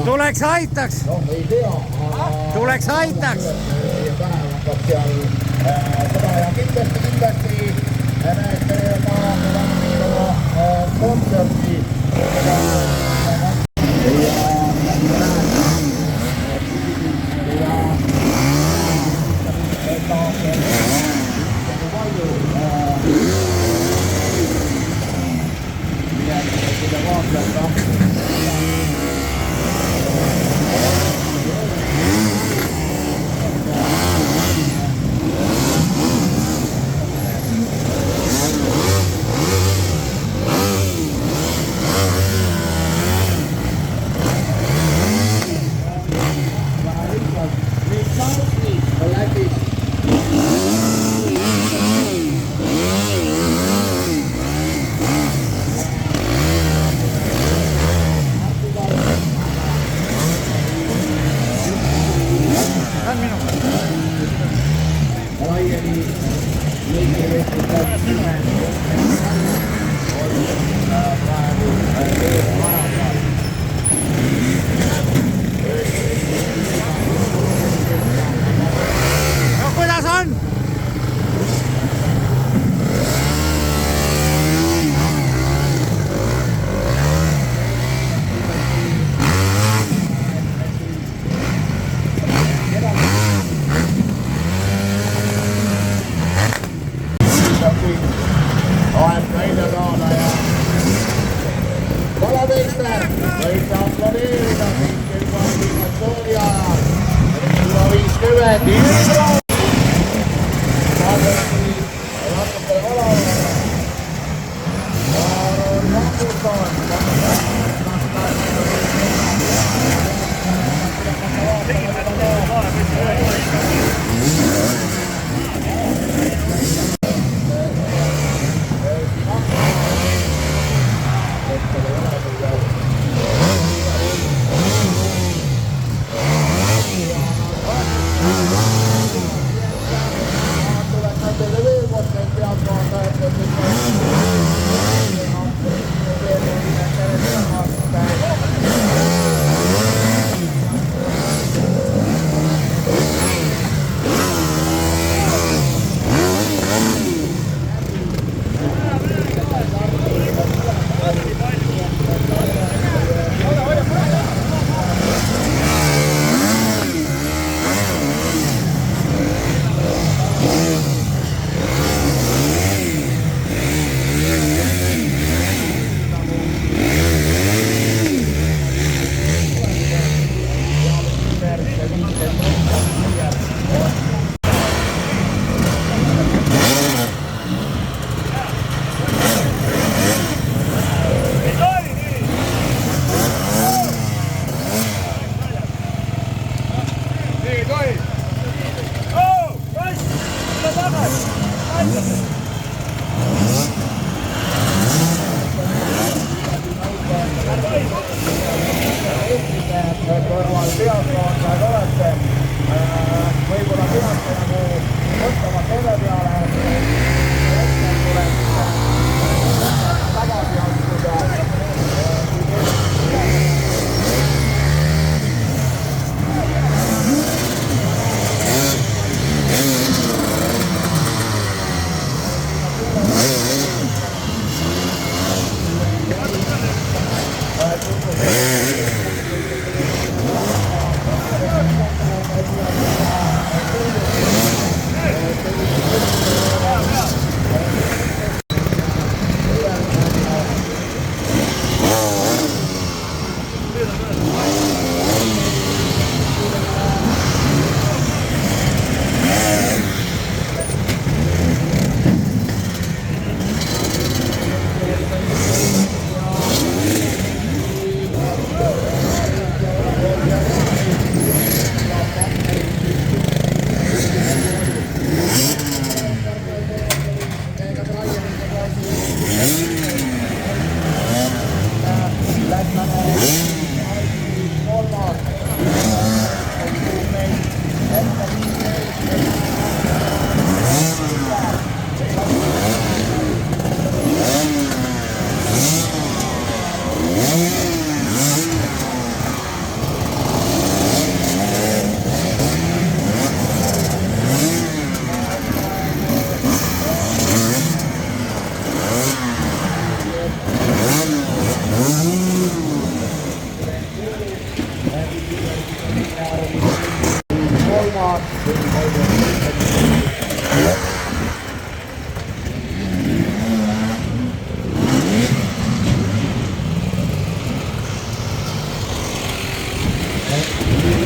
Tuleks aitaks. Tuleks aitaks. Seda ja kindlasti näete kontserti.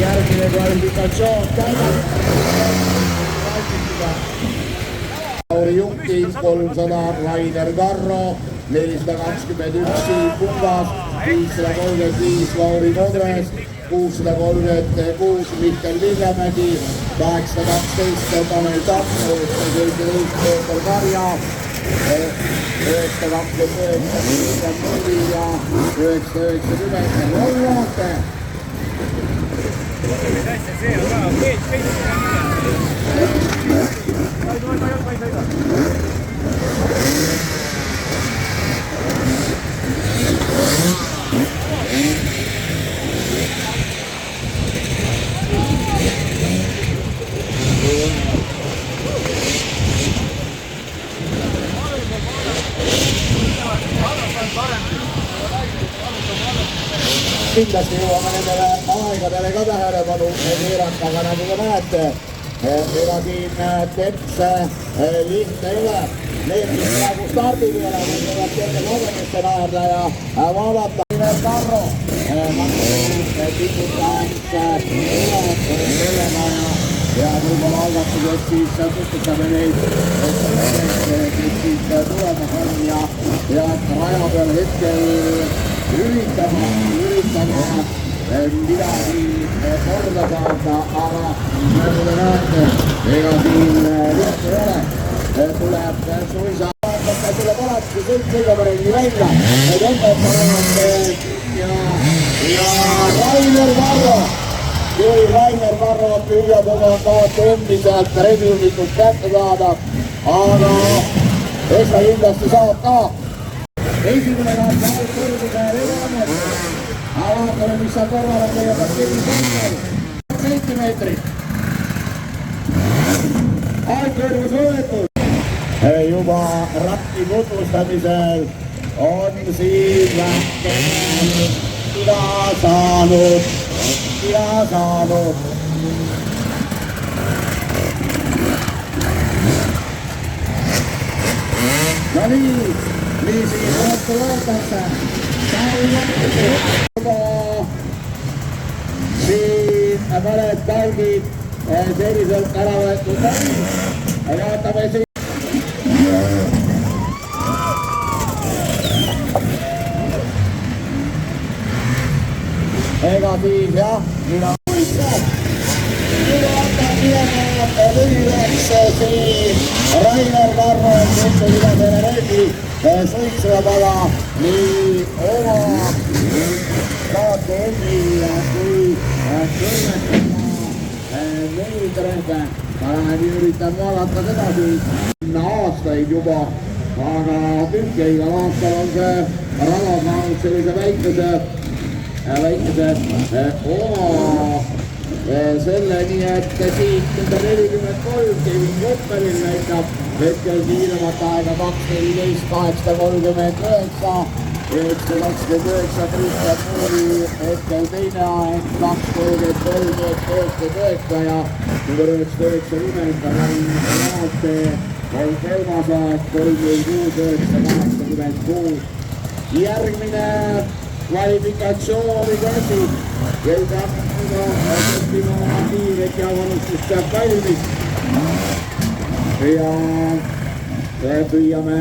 järgmine kvalifikatsioon juhtiv 300 Rainer Karro, 421 Siim Pungas, 535 Lauri Kodres, 636 Mihkel Villemägi, 812 Tanel Tamm, 917 Peeter Karja, 929 Mihkel Mölli ja 990 Ron Laate. Kindlasti jõuame nendele aegadele ka tähelepanu keerata, aga nagu te näete, ega siin teps lihtne ei ole. Need, mis praegu stardil ei ole, võivad kerge kogemiste naerda ja vaadata. Karro, ja võib-olla algatused siis tutvustame neid, kes siis tulemas on ja raja peal hetkel üritama midagi korda saada, aga nagu te näete, ega siin lihtne ei ole. Tuleb suisa tuleb alati kõik kõigepealt välja. Need õpetajad ja Rainer Varro. Kui Rainer Varro püüab oma kaart endiselt reviunikult kätte saada, aga eks ta kindlasti saab ka. Esimene kaart saab kõrguse reviunikult. Vaatame, mis sa korrale kõigepealt tegi sentimeetrit. Aegkõrgus võetud. Juba ratki tutvustamisel on siin vähkel ida saanud. No nii siis vastu vaadatakse. Siin mõned talgid selliselt ära võetud on. Vaatame siin. Ega siis jah, mina mõistab. Minu hakkab minema lühiveks siin Rainer Varro, kes on üle selle reegi suitseva taga nii oma KTM-i kui kõrvetama meetrebe. Ma lähen üritan vaadata sedasi aastaid juba, aga tükki igal aastal on see rada saanud sellise väikese oma selle, nii et siit number 43 Kevin Kopperil näitab hetkel kiiremat aega 2.14.839, 9.29 Kristjan Muuri hetkel teine aeg 2.33.99 ja number 9.90 Raate on kolmas aeg 3.6.986. Järgmine kvalifikatsiooni käsil jõuda õppima oma kiiret ja vanustust peab valmis ja püüame